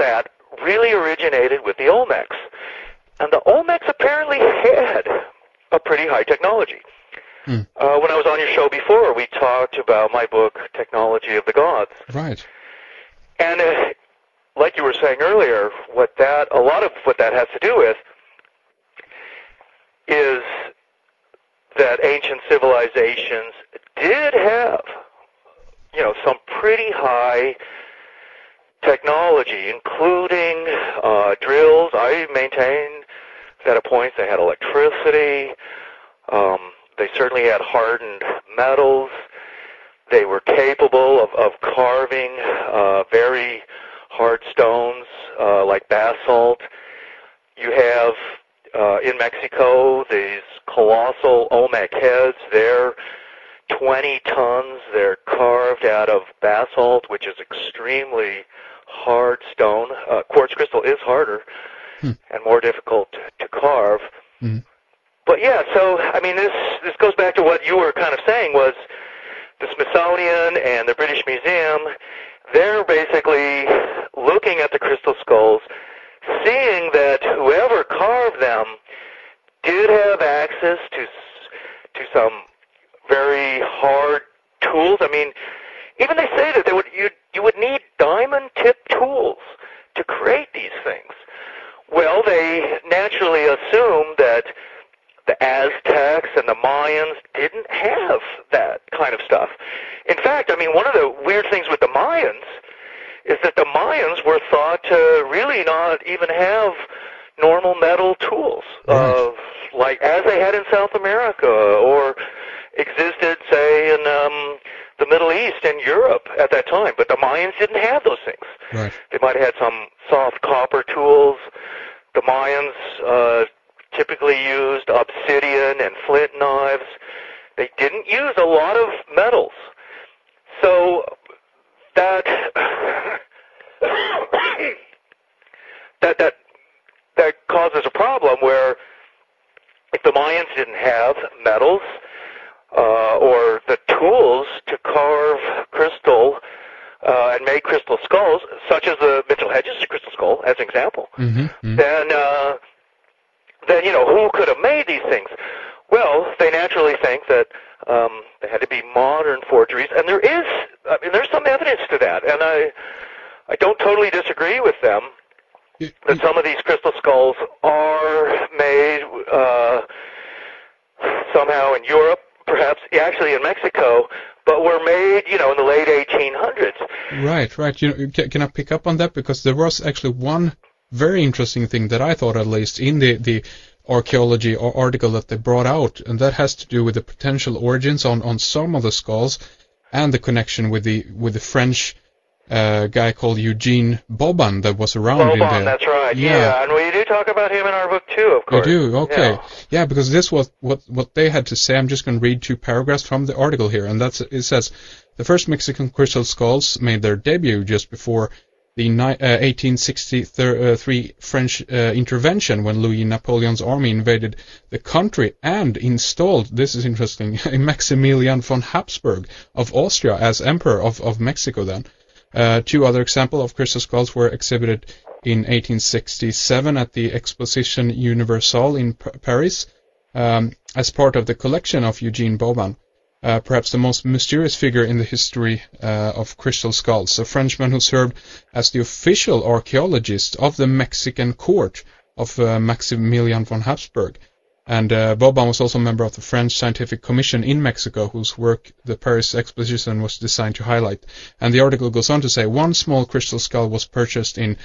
that really originated with the Olmecs. And the Olmecs apparently had a pretty high technology. When I was on your show before, we talked about my book, Technology of the Gods. Right. And like you were saying earlier, a lot of what that has to do with is that ancient civilizations did have, some pretty high technology, including drills. I maintain that at points they had electricity. They certainly had hardened metals. They were capable of carving very hard stones like basalt. You have in Mexico these colossal Olmec heads. They're 20 tons. They're carved out of basalt, which is extremely hard stone. Quartz crystal is harder and more difficult to carve. But yeah, so I mean, this goes back to what you were kind of saying, was the Smithsonian and the British Museum. They're basically looking at the crystal skulls, seeing that whoever carved them did have access to some very hard tools. I mean, even they say that you would need diamond-tipped tools to create these things. Well, they naturally assume that the Aztecs and the Mayans didn't have that kind of stuff. In fact, I mean, one of the weird things with the Mayans is that the Mayans were thought to really not even have normal metal tools, like as they had in South America or existed, say, in the Middle East and Europe at that time. But the Mayans didn't have those things. Right. They might have had some soft copper tools. The Mayans typically used obsidian and flint knives. They didn't use a lot of metals. So that causes a problem where if the Mayans didn't have metals or the tools to carve crystal and make crystal skulls, such as the Mitchell-Hedges crystal skull, as an example, then who could have made these things? Well, they naturally think that they had to be modern forgeries, and there's some evidence to that, and I don't totally disagree with them that some of these crystal skulls are made somehow in Europe, perhaps actually in Mexico, but were made, in the late 1800s. Right. Can I pick up on that? Because there was actually one very interesting thing that I thought, at least, in the archaeology or article that they brought out, and that has to do with the potential origins on some of the skulls and the connection with the French guy called Eugène Boban that was around in there. That's right. Yeah, and we do talk about him in our book too, of course. We do. Okay. Yeah, because this was what they had to say. I'm just going to read 2 paragraphs from the article here, and it says the first Mexican crystal skulls made their debut just before the 1863 French intervention, when Louis Napoleon's army invaded the country and installed, this is interesting, Maximilian von Habsburg of Austria as emperor of Mexico then. 2 other examples of crystal skulls were exhibited in 1867 at the Exposition Universelle in Paris as part of the collection of Eugène Boban. Perhaps the most mysterious figure in the history of crystal skulls, a Frenchman who served as the official archaeologist of the Mexican court of Maximilian von Habsburg. And Boban was also a member of the French Scientific Commission in Mexico, whose work the Paris Exposition was designed to highlight. And the article goes on to say, one small crystal skull was purchased in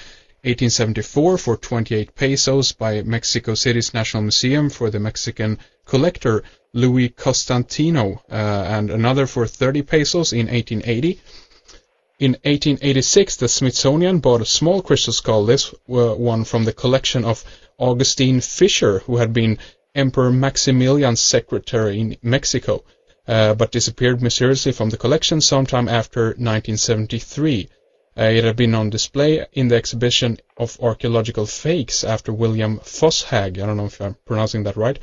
1874 for 28 pesos by Mexico City's National Museum for the Mexican collector Louis Constantino, and another for 30 pesos in 1880. In 1886, the Smithsonian bought a small crystal skull, this one from the collection of Augustin Fischer, who had been Emperor Maximilian's secretary in Mexico, but disappeared mysteriously from the collection sometime after 1973. It had been on display in the exhibition of archaeological fakes after William Fosshag, I don't know if I'm pronouncing that right,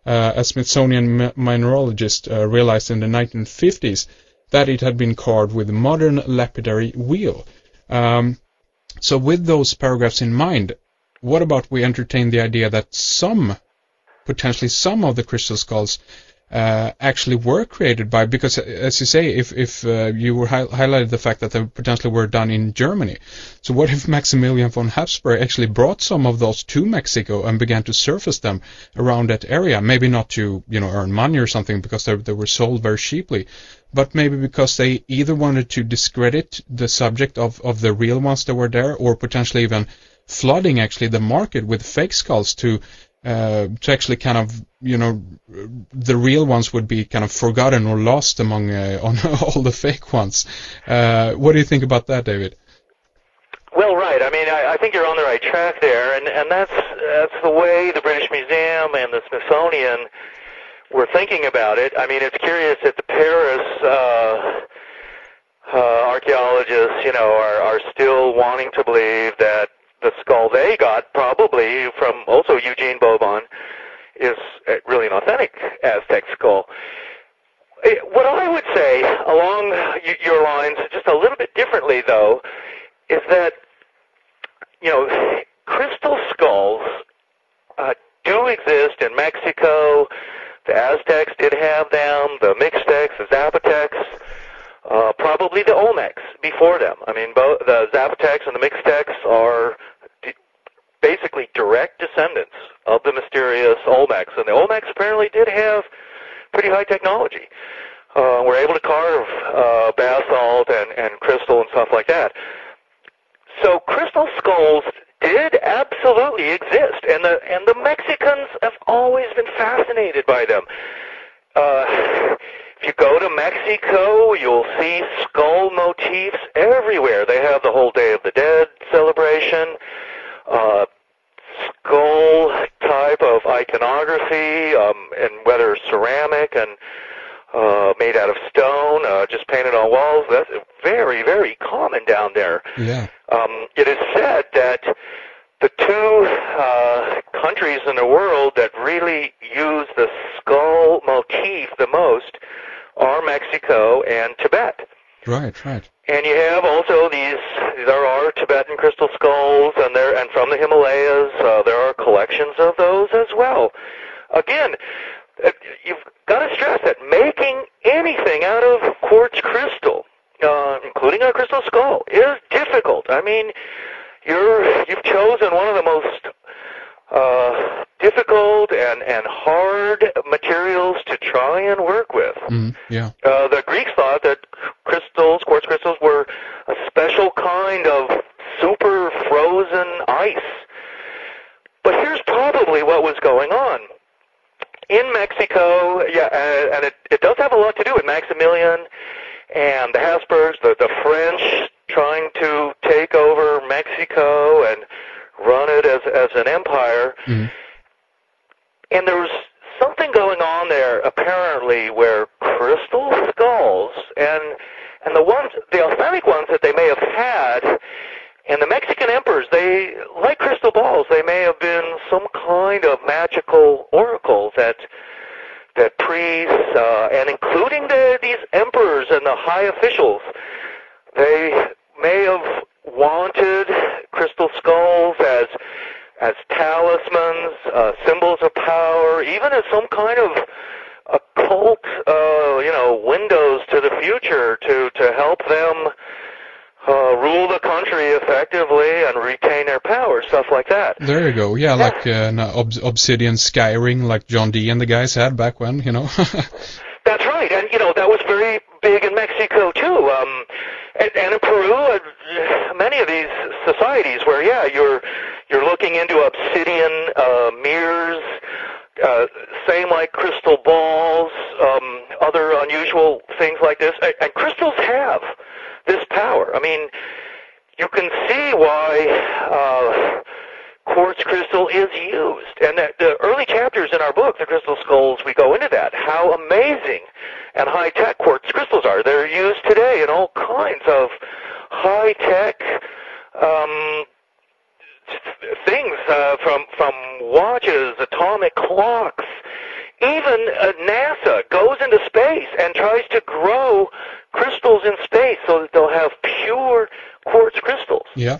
a Smithsonian mineralogist realized in the 1950s that it had been carved with a modern lapidary wheel. So with those paragraphs in mind, what about we entertain the idea that potentially some of the crystal skulls actually were created by, because as you say, if you were highlighted the fact that they potentially were done in Germany. So what if Maximilian von Habsburg actually brought some of those to Mexico and began to surface them around that area? Maybe not to, earn money or something because they were sold very cheaply, but maybe because they either wanted to discredit the subject of the real ones that were there, or potentially even flooding actually the market with fake skulls to actually kind of, the real ones would be kind of forgotten or lost among on all the fake ones. What do you think about that, David? Well, right. I mean, I think you're on the right track there, and that's the way the British Museum and the Smithsonian were thinking about it. I mean, it's curious that the Paris archaeologists, are still wanting to believe that the skull they got, probably from also Eugène Boban, is really an authentic Aztec skull. What I would say along your lines, just a little bit differently though, is that, crystal skulls do exist in Mexico. The Aztecs did have them, the Mixtecs, the Zapotecs, probably the Olmecs before them. I mean, both the Zapotecs and the Mixtecs are basically direct descendants of the mysterious Olmecs, and the Olmecs apparently did have pretty high technology. Were able to carve basalt and crystal and stuff like that. So crystal skulls did absolutely exist, and the Mexicans have always been fascinated by them. If you go to Mexico, you'll see skull motifs everywhere. They have the whole Day of the Dead celebration, skull type of iconography, and whether ceramic and made out of stone, just painted on walls. That's very, very common down there. Yeah. It is said that the two countries in the world that really use the skull motif the most are Mexico and Tibet. Right. And you have also there are Tibetan crystal skulls, and from the Himalayas, there are collections of those as well. Again, you've got to stress that making anything out of quartz crystal, including a crystal skull, is difficult. I mean, you've chosen one of the most difficult and hard materials to try and work with. Yeah. The Greeks thought that quartz crystals, were a special kind of super frozen ice. But here's probably what was going on. In Mexico, and it does have a lot to do with Maximilian and the Habsburgs, the French trying to take over Mexico and run it as an empire. Mm-hmm. And there was something going on there, apparently, where crystal skulls and the authentic ones that they may have had, and the Mexican emperors, they, like crystal balls, they may have been some kind of magical oracles that priests, and including these emperors and the high officials, they may have wanted crystal skulls as talismans, symbols of power, even as some kind of occult, windows to the future to help them rule the country effectively and retain their power, stuff like that. There you go. Yeah, like an Obsidian scyering like John Dee and the guys had back when, That's right, and that was very big in Mexico too, and in Peru, many of these societies where you're looking into obsidian mirrors, same like crystal balls, other unusual things like this, and crystals have this power. I mean, you can see why quartz crystal is used. And the early chapters in our book, The Crystal Skulls, we go into that, how amazing and high-tech quartz crystals are. They're used today in all kinds of high-tech things, from watches, atomic clocks. Even NASA goes into space and tries to grow crystals in space so that they'll have pure quartz crystals. Yeah.